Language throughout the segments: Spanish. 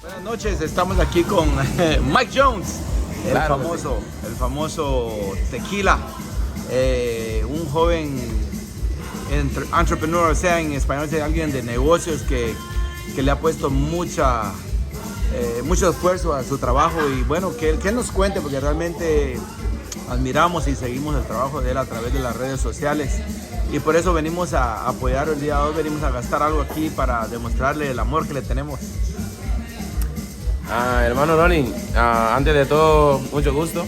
Buenas noches, estamos aquí con Mike Jones, Claro, el famoso Tequila, un joven entrepreneur, o sea, en español sería alguien de negocios que le ha puesto mucho esfuerzo a su trabajo y bueno, que él nos cuente porque realmente admiramos y seguimos el trabajo de él a través de las redes sociales y por eso venimos a apoyar el día de hoy, venimos a gastar algo aquí para demostrarle el amor que le tenemos. Hermano Ronnie, antes de todo, mucho gusto.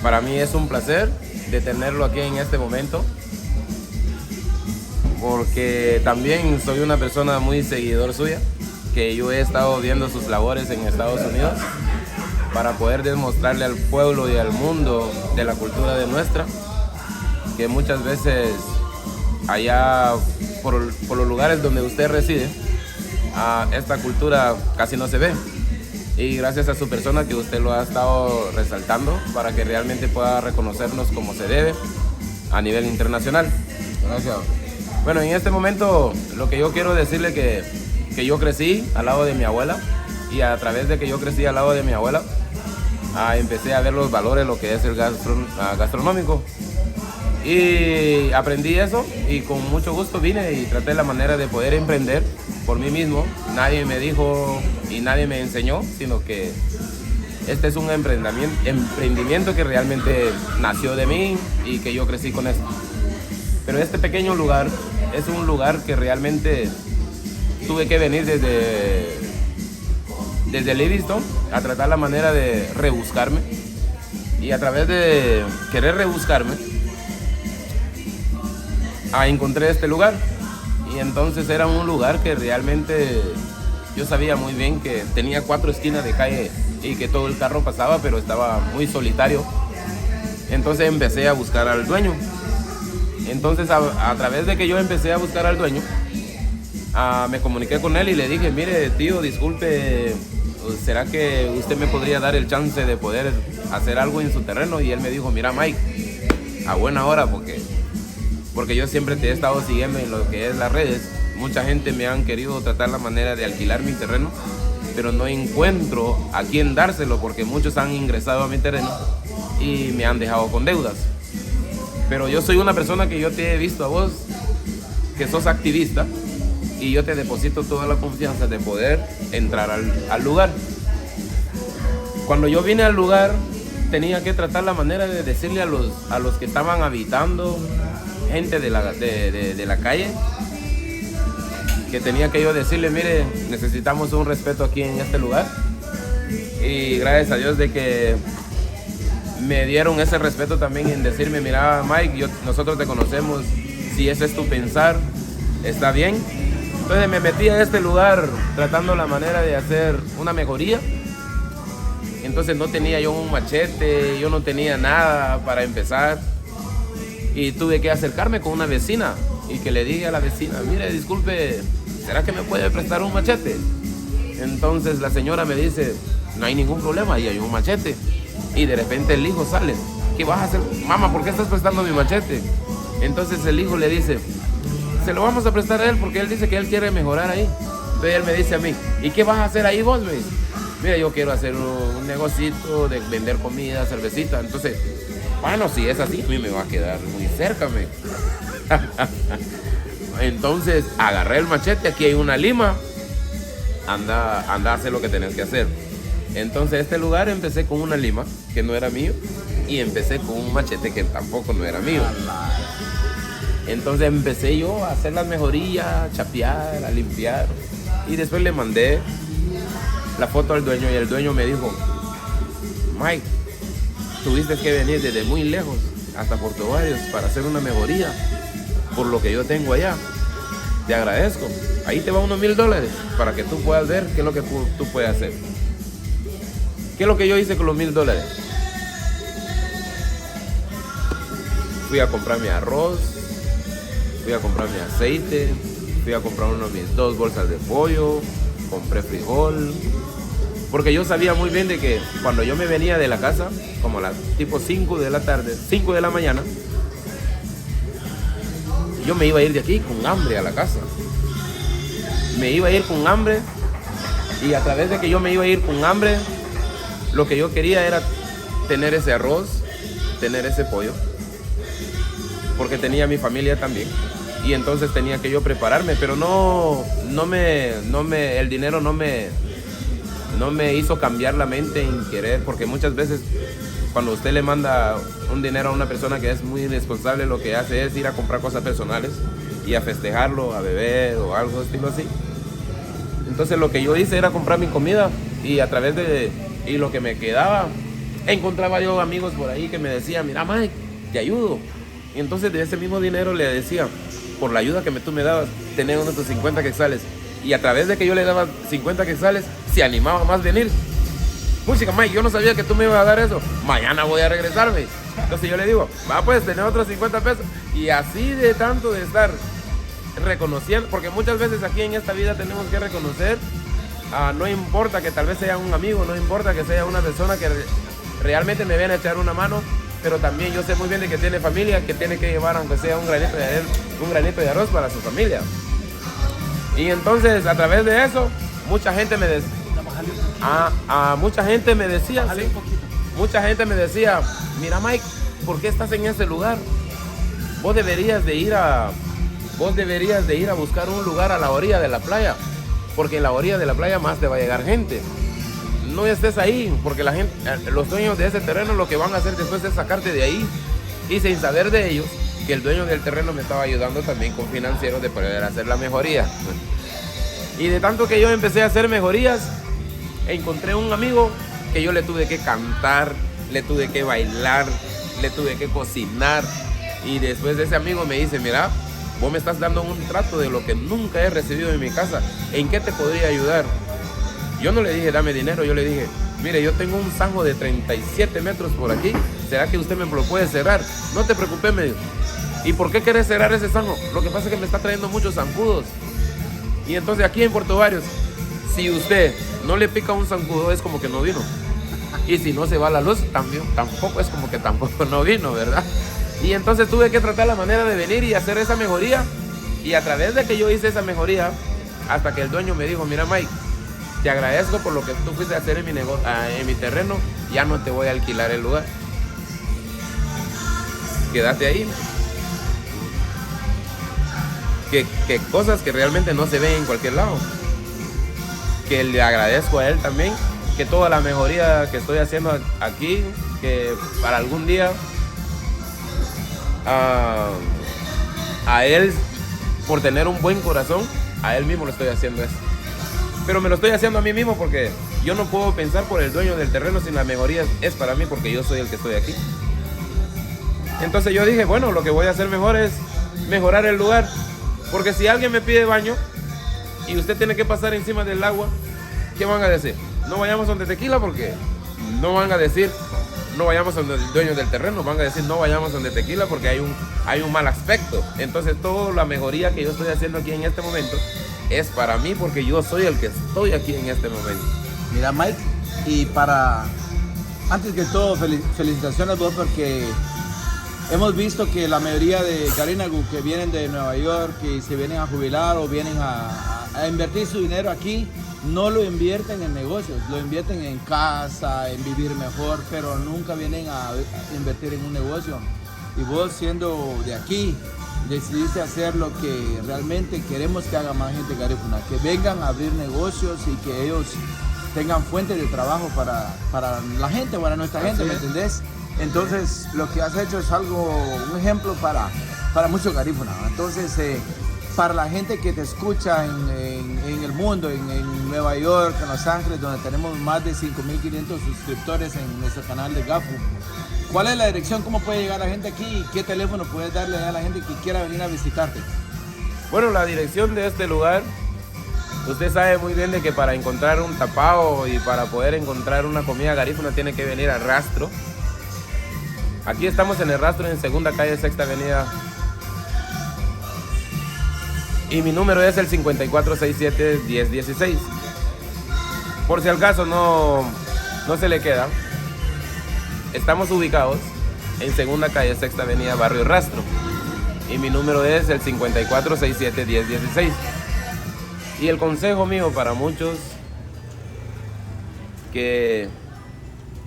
Para mí es un placer de tenerlo aquí en este momento, porque también soy una persona muy seguidor suya, que yo he estado viendo sus labores en Estados Unidos para poder demostrarle al pueblo y al mundo de la cultura de nuestra, que muchas veces allá por los lugares donde usted reside, esta cultura casi no se ve, y gracias a su persona que usted lo ha estado resaltando para que realmente pueda reconocernos como se debe a nivel internacional. Gracias. Bueno, en este momento lo que yo quiero decirle que yo crecí al lado de mi abuela, y a través de que yo crecí al lado de mi abuela empecé a ver los valores, lo que es el gastronómico, y aprendí eso y con mucho gusto vine y traté la manera de poder emprender por mí mismo. Nadie me dijo y nadie me enseñó, sino que este es un emprendimiento que realmente nació de mí y que yo crecí con esto. Pero este pequeño lugar es un lugar que realmente tuve que venir desde Livingston a tratar la manera de rebuscarme, y a través de querer rebuscarme encontré este lugar. Y entonces era un lugar que realmente yo sabía muy bien que tenía 4 esquinas de calle y que todo el carro pasaba, pero estaba muy solitario. Entonces empecé a buscar al dueño. Entonces a través de que yo empecé a buscar al dueño, me comuniqué con él y le dije: mire tío, disculpe, ¿será que usted me podría dar el chance de poder hacer algo en su terreno? Y él me dijo: mira Mike, a buena hora, porque yo siempre te he estado siguiendo en lo que es las redes. Mucha gente me han querido tratar la manera de alquilar mi terreno, pero no encuentro a quién dárselo, porque muchos han ingresado a mi terreno y me han dejado con deudas. Pero yo soy una persona que yo te he visto a vos, que sos activista, y yo te deposito toda la confianza de poder entrar al lugar. Cuando yo vine al lugar, tenía que tratar la manera de decirle a los que estaban habitando, gente de la calle, que tenía que yo decirle: mire, necesitamos un respeto aquí en este lugar. Y gracias a Dios de que me dieron ese respeto también en decirme: mira Mike, nosotros te conocemos, si ese es tu pensar, está bien. Entonces me metí a este lugar tratando la manera de hacer una mejoría. Entonces no tenía yo un machete, yo no tenía nada para empezar, y tuve que acercarme con una vecina y que le dije a la vecina: mire, disculpe, ¿será que me puede prestar un machete? Entonces la señora me dice: no hay ningún problema, ahí hay un machete. Y de repente el hijo sale: ¿qué vas a hacer? Mamá, ¿por qué estás prestando mi machete? Entonces el hijo le dice: se lo vamos a prestar a él porque él dice que él quiere mejorar ahí. Entonces él me dice a mí: ¿y qué vas a hacer ahí vos? Me dice: mira, yo quiero hacer un negocito de vender comida, cervecita. Entonces, bueno, si es así, a mí me va a quedar muy cerca, me. Entonces agarré el machete, aquí hay una lima, anda a hacer lo que tenés que hacer. Entonces este lugar empecé con una lima que no era mío, y empecé con un machete que tampoco no era mío. Entonces empecé yo a hacer las mejorías, a chapear, a limpiar, y después le mandé la foto al dueño, y el dueño me dijo: Mike, tuviste que venir desde muy lejos hasta Puerto Vallarta para hacer una mejoría por lo que yo tengo allá. Te agradezco. Ahí te va unos $1000 para que tú puedas ver qué es lo que tú puedes hacer. ¿Qué es lo que yo hice con los $1000? Fui a comprar mi arroz, fui a comprar mi aceite, fui a comprar mis 2 bolsas de pollo, compré frijol, porque yo sabía muy bien de que cuando yo me venía de la casa, como a las tipo 5 de la tarde, 5 de la mañana, yo me iba a ir de aquí con hambre a la casa. Me iba a ir con hambre Y a través de que yo me iba a ir con hambre, lo que yo quería era tener ese arroz, tener ese pollo, porque tenía mi familia también. Y entonces tenía que yo prepararme, pero el dinero no me hizo cambiar la mente en querer, porque muchas veces cuando usted le manda un dinero a una persona que es muy irresponsable, lo que hace es ir a comprar cosas personales y a festejarlo, a beber o algo estilo así. Entonces lo que yo hice era comprar mi comida y a través y lo que me quedaba, encontraba yo amigos por ahí que me decían, mira Mike, te ayudo. Y entonces de ese mismo dinero le decía, por la ayuda que tú me dabas, tenés unos 50 quetzales. Y a través de que yo le daba 50 quetzales, se animaba más a venir. Música, Mike, yo no sabía que tú me ibas a dar eso. Mañana voy a regresarme. Entonces yo le digo, va pues, tener otros 50 pesos. Y así de tanto de estar reconociendo, porque muchas veces aquí en esta vida tenemos que reconocer, no importa que tal vez sea un amigo, no importa que sea una persona que realmente me viene a echar una mano, pero también yo sé muy bien de que tiene familia, que tiene que llevar aunque sea un granito de arroz para su familia. Y entonces a través de eso, mucha gente me decía, mucha gente me decía, mira Mike, ¿por qué estás en ese lugar? Vos deberías de ir a buscar un lugar a la orilla de la playa, porque en la orilla de la playa más te va a llegar gente. No estés ahí, porque la gente, los dueños de ese terreno lo que van a hacer después es sacarte de ahí, y sin saber de ellos que el dueño del terreno me estaba ayudando también con financieros de poder hacer la mejoría. Y de tanto que yo empecé a hacer mejorías, encontré un amigo que yo le tuve que cantar, le tuve que bailar, le tuve que cocinar. Y después de ese amigo me dice, mira, vos me estás dando un trato de lo que nunca he recibido en mi casa. ¿En qué te podría ayudar? Yo no le dije, dame dinero. Yo le dije, mire, yo tengo un zanjo de 37 metros por aquí. ¿Será que usted me lo puede cerrar? No te preocupes, me dijo. ¿Y por qué querés cerrar ese zanjo? Lo que pasa es que me está trayendo muchos zancudos. Y entonces aquí en Puerto Barrios, si usted no le pica un zancudo, es como que no vino. Y si no se va la luz, tampoco es como que tampoco no vino, ¿verdad? Y entonces tuve que tratar la manera de venir y hacer esa mejoría. Y a través de que yo hice esa mejoría, hasta que el dueño me dijo, mira Mike, te agradezco por lo que tú fuiste a hacer en mi terreno, ya no te voy a alquilar el lugar. Quédate ahí. Que cosas que realmente no se ven en cualquier lado. Que le agradezco a él también, que toda la mejoría que estoy haciendo aquí, que para algún día a él, por tener un buen corazón, a él mismo lo estoy haciendo eso. Pero me lo estoy haciendo a mí mismo porque yo no puedo pensar por el dueño del terreno, si la mejoría es para mí porque yo soy el que estoy aquí. Entonces yo dije, bueno, lo que voy a hacer mejor es mejorar el lugar. Porque si alguien me pide baño y usted tiene que pasar encima del agua, ¿qué van a decir? No vayamos donde Tequila, porque no van a decir no vayamos donde el dueño del terreno, van a decir no vayamos donde Tequila porque hay un mal aspecto. Entonces toda la mejoría que yo estoy haciendo aquí en este momento es para mí porque yo soy el que estoy aquí en este momento. Mira Mike, y antes que todo felicitaciones vos, porque hemos visto que la mayoría de Garinagu que vienen de Nueva York y se vienen a jubilar o vienen a invertir su dinero aquí, no lo invierten en negocios, lo invierten en casa, en vivir mejor, pero nunca vienen a invertir en un negocio. Y vos, siendo de aquí, decidiste hacer lo que realmente queremos que haga más gente de Garifuna, que vengan a abrir negocios y que ellos tengan fuentes de trabajo para la gente, para nuestra gente, ¿me entendés? Entonces, lo que has hecho es un ejemplo para muchos Garifuna. Entonces, para la gente que te escucha en el mundo, en Nueva York, en Los Ángeles, donde tenemos más de 5.500 suscriptores en nuestro canal de Gafu, ¿cuál es la dirección? ¿Cómo puede llegar la gente aquí? ¿Y qué teléfono puedes darle a la gente que quiera venir a visitarte? Bueno, la dirección de este lugar, usted sabe muy bien de que para encontrar un tapao y para poder encontrar una comida garífuna tiene que venir al Rastro. Aquí estamos en el Rastro, en segunda calle, sexta avenida. Y mi número es el 5467-1016. Por si al caso no se le queda. Estamos ubicados en segunda calle, sexta avenida, barrio Rastro. Y mi número es el 5467-1016. Y el consejo mío para muchos que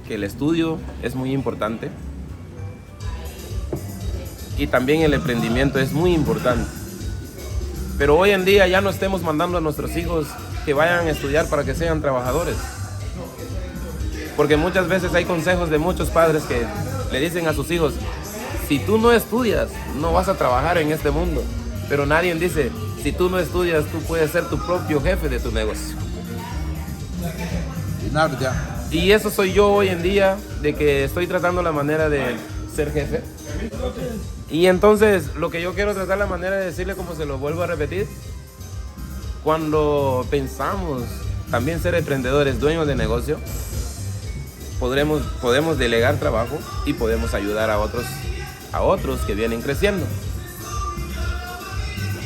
el estudio es muy importante y también el emprendimiento es muy importante. Pero hoy en día ya no estemos mandando a nuestros hijos que vayan a estudiar para que sean trabajadores. Porque muchas veces hay consejos de muchos padres que le dicen a sus hijos, si tú no estudias, no vas a trabajar en este mundo. Pero nadie dice, si tú no estudias, tú puedes ser tu propio jefe de tu negocio. Y eso soy yo hoy en día, de que estoy tratando la manera de ser jefe. Y entonces, lo que yo quiero tratar la manera de decirle, como se lo vuelvo a repetir, cuando pensamos también ser emprendedores, dueños de negocio, podemos delegar trabajo y podemos ayudar a otros que vienen creciendo.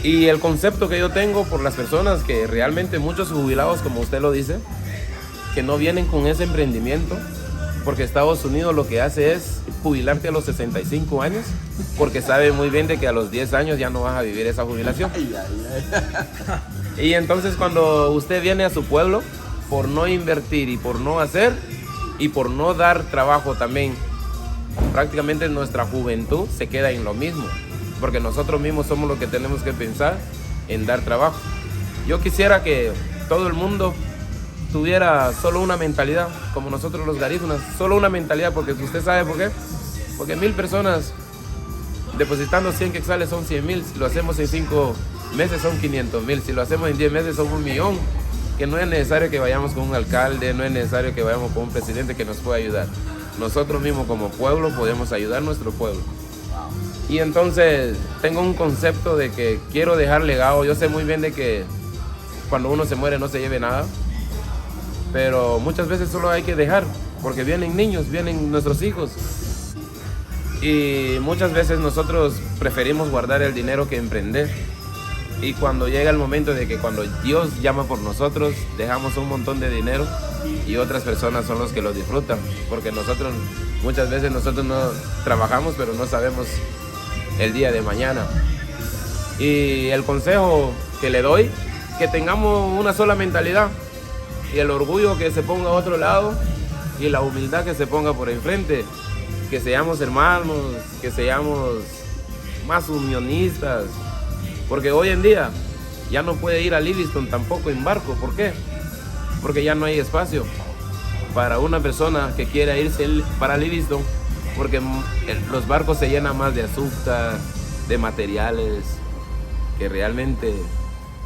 Y el concepto que yo tengo por las personas que realmente muchos jubilados, como usted lo dice, que no vienen con ese emprendimiento, porque Estados Unidos lo que hace es jubilarte a los 65 años, porque sabe muy bien de que a los 10 años ya no vas a vivir esa jubilación. Y entonces cuando usted viene a su pueblo, por no invertir y por no hacer, y por no dar trabajo también, prácticamente nuestra juventud se queda en lo mismo, porque nosotros mismos somos los que tenemos que pensar en dar trabajo. Yo quisiera que todo el mundo tuviera solo una mentalidad, como nosotros los garífunas, solo una mentalidad, porque usted sabe por qué, porque 1000 personas depositando 100 quetzales son 100,000, si lo hacemos en 5 meses son 500,000, si lo hacemos en 10 meses son 1,000,000, que no es necesario que vayamos con un alcalde, no es necesario que vayamos con un presidente que nos pueda ayudar. Nosotros mismos como pueblo podemos ayudar a nuestro pueblo. Y entonces tengo un concepto de que quiero dejar legado. Yo sé muy bien de que cuando uno se muere no se lleve nada, pero muchas veces solo hay que dejar, porque vienen niños, vienen nuestros hijos. Y muchas veces nosotros preferimos guardar el dinero que emprender. Y cuando llega el momento de que cuando Dios llama por nosotros, dejamos un montón de dinero y otras personas son los que lo disfrutan. Porque muchas veces nosotros no trabajamos, pero no sabemos el día de mañana. Y el consejo que le doy, que tengamos una sola mentalidad. Y el orgullo que se ponga a otro lado y la humildad que se ponga por enfrente. Que seamos hermanos, que seamos más unionistas. Porque hoy en día ya no puede ir a Livingston tampoco en barco. ¿Por qué? Porque ya no hay espacio para una persona que quiera irse para Livingston. Porque los barcos se llenan más de azúcar, de materiales, que realmente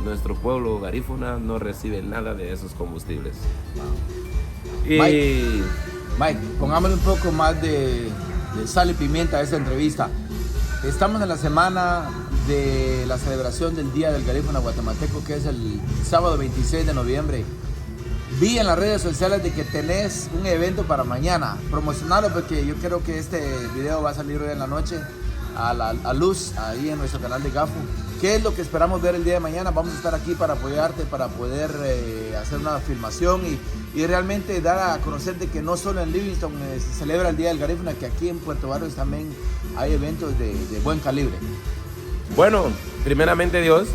nuestro pueblo garífuna no recibe nada de esos combustibles. Wow. Y Mike, pongámosle un poco más de sal y pimienta a esta entrevista. Estamos en la semana de la celebración del Día del Garífuna Guatemalteco, que es el sábado 26 de noviembre. Vi en las redes sociales de que tenés un evento para mañana. Promocionalo, porque yo creo que este video va a salir hoy en la noche a luz, ahí en nuestro canal de Gafu. ¿Qué es lo que esperamos ver el día de mañana? Vamos a estar aquí para apoyarte, para poder hacer una filmación y realmente dar a conocer de que no solo en Livingston se celebra el Día del Garífuna, que aquí en Puerto Barrios también hay eventos de buen calibre. Bueno, primeramente Dios,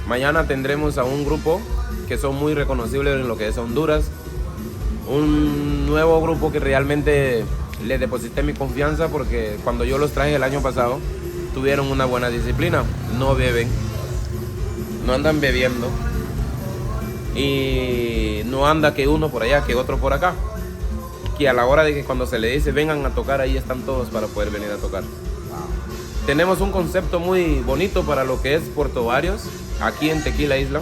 mañana tendremos a un grupo que son muy reconocibles en lo que es Honduras. Un nuevo grupo que realmente les deposité mi confianza, porque cuando yo los traje el año pasado, tuvieron una buena disciplina, no beben, no andan bebiendo y no anda que uno por allá, que otro por acá, que a la hora de que cuando se le dice vengan a tocar, ahí están todos para poder venir a tocar. Tenemos un concepto muy bonito para lo que es Puerto Barrios, aquí en Tequila Isla,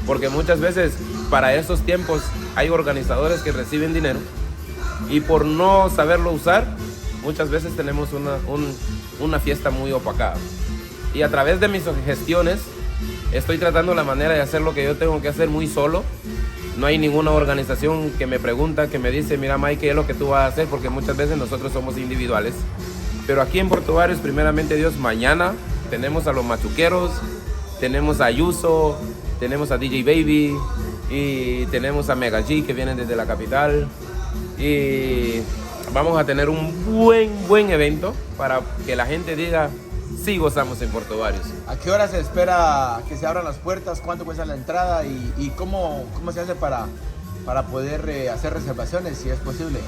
porque muchas veces para esos tiempos hay organizadores que reciben dinero y por no saberlo usar, muchas veces tenemos una fiesta muy opacada. Y a través de mis gestiones estoy tratando la manera de hacer lo que yo tengo que hacer muy solo. No hay ninguna organización que me pregunta, que me dice, mira Mike, ¿qué es lo que tú vas a hacer? Porque muchas veces nosotros somos individuales. Pero aquí en Puerto Barrios, primeramente Dios, mañana tenemos a los machuqueros, tenemos a Ayuso, tenemos a DJ Baby y tenemos a Mega G, que vienen desde la capital. Y vamos a tener un buen evento para que la gente diga, sí gozamos en Puerto Barrios. ¿A qué hora se espera que se abran las puertas? ¿Cuánto cuesta la entrada? ¿Y cómo se hace para para poder hacer reservaciones, si es posible.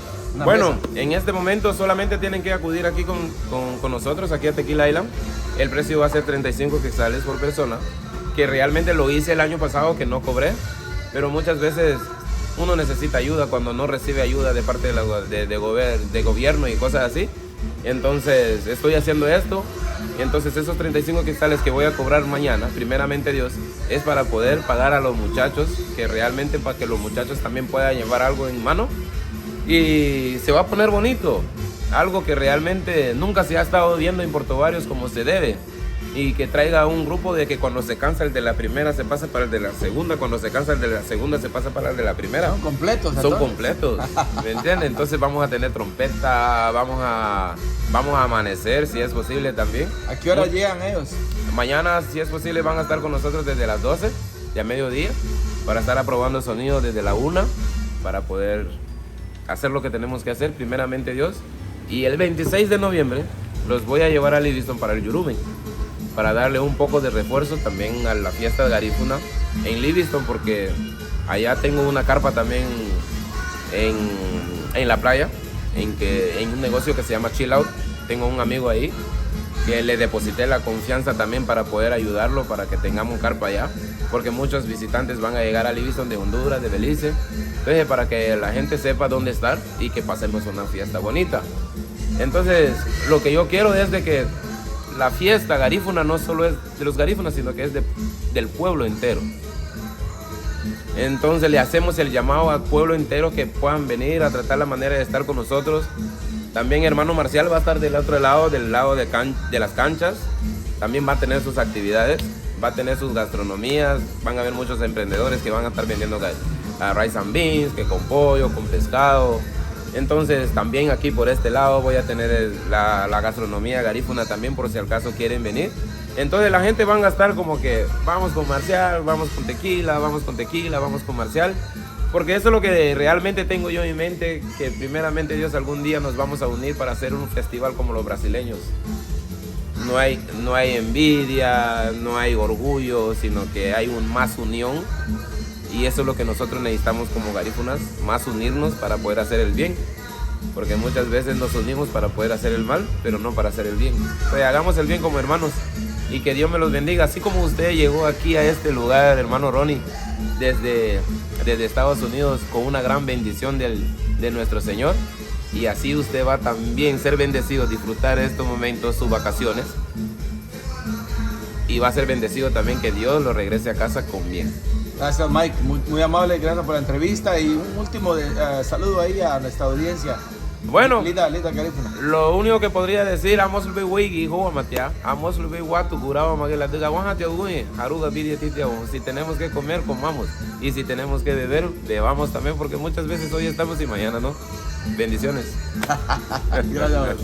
Bueno, en este momento solamente tienen que acudir aquí con nosotros, aquí a Tequila Island. El precio va a ser 35 quetzales por persona, que realmente lo hice el año pasado, que no cobré, pero muchas veces uno necesita ayuda cuando no recibe ayuda de parte de gobierno y cosas así. Entonces estoy haciendo esto. Entonces esos 35 quetzales que voy a cobrar mañana, primeramente Dios, es para poder pagar a los muchachos, que realmente para que los muchachos también puedan llevar algo en mano. Y se va a poner bonito, algo que realmente nunca se ha estado viendo en Puerto Barrios como se debe. Y que traiga un grupo de que cuando se cansa el de la primera se pasa para el de la segunda, cuando se cansa el de la segunda se pasa para el de la primera. Son completos. Son completos, ¿me entiendes? Entonces vamos a tener trompeta, vamos a amanecer si es posible también. ¿A qué hora llegan ellos? Mañana, si es posible, van a estar con nosotros desde las 12 de a mediodía para estar aprobando sonido desde la 1 para poder hacer lo que tenemos que hacer, primeramente Dios. Y el 26 de noviembre los voy a llevar a Livingston para el Yurumen, para darle un poco de refuerzo también a la fiesta de Garífuna en Livingston, porque allá tengo una carpa también en la playa, en un negocio que se llama Chill Out. Tengo un amigo ahí que le deposité la confianza también para poder ayudarlo, para que tengamos carpa allá, porque muchos visitantes van a llegar a Livingston de Honduras, de Belice. Entonces, para que la gente sepa dónde estar y que pasemos una fiesta bonita. Entonces, lo que yo quiero es de que la fiesta garífuna no solo es de los garífunas, sino que es del pueblo entero. Entonces le hacemos el llamado al pueblo entero que puedan venir a tratar la manera de estar con nosotros. También hermano Marcial va a estar del otro lado, del lado de las canchas. También va a tener sus actividades, va a tener sus gastronomías. Van a haber muchos emprendedores que van a estar vendiendo rice and beans, que con pollo, con pescado. Entonces también aquí por este lado voy a tener la gastronomía garífuna también, por si al caso quieren venir. Entonces la gente van a estar como que vamos con Marcial, vamos con tequila, vamos con tequila, vamos con Marcial. Porque eso es lo que realmente tengo yo en mente, que primeramente Dios algún día nos vamos a unir para hacer un festival como los brasileños. No hay envidia, no hay orgullo, sino que hay más unión. Y eso es lo que nosotros necesitamos como garífunas, más unirnos para poder hacer el bien. Porque muchas veces nos unimos para poder hacer el mal, pero no para hacer el bien. Entonces hagamos el bien como hermanos y que Dios me los bendiga. Así como usted llegó aquí a este lugar, hermano Ronnie, desde Estados Unidos con una gran bendición de nuestro Señor. Y así usted va también ser bendecido, disfrutar estos momentos, sus vacaciones. Y va a ser bendecido también que Dios lo regrese a casa con bien. Gracias Mike, muy amable, gracias por la entrevista y un último saludo ahí a nuestra audiencia. Bueno, Linda garífuna. Lo único que podría decir, amos lo wigi hijo matia, amos lo guatu curado magela de gawana teogui, aruga bidi titia. Si tenemos que comer, comamos, y si tenemos que beber, bebamos también, porque muchas veces hoy estamos y mañana no. Bendiciones. Gracias.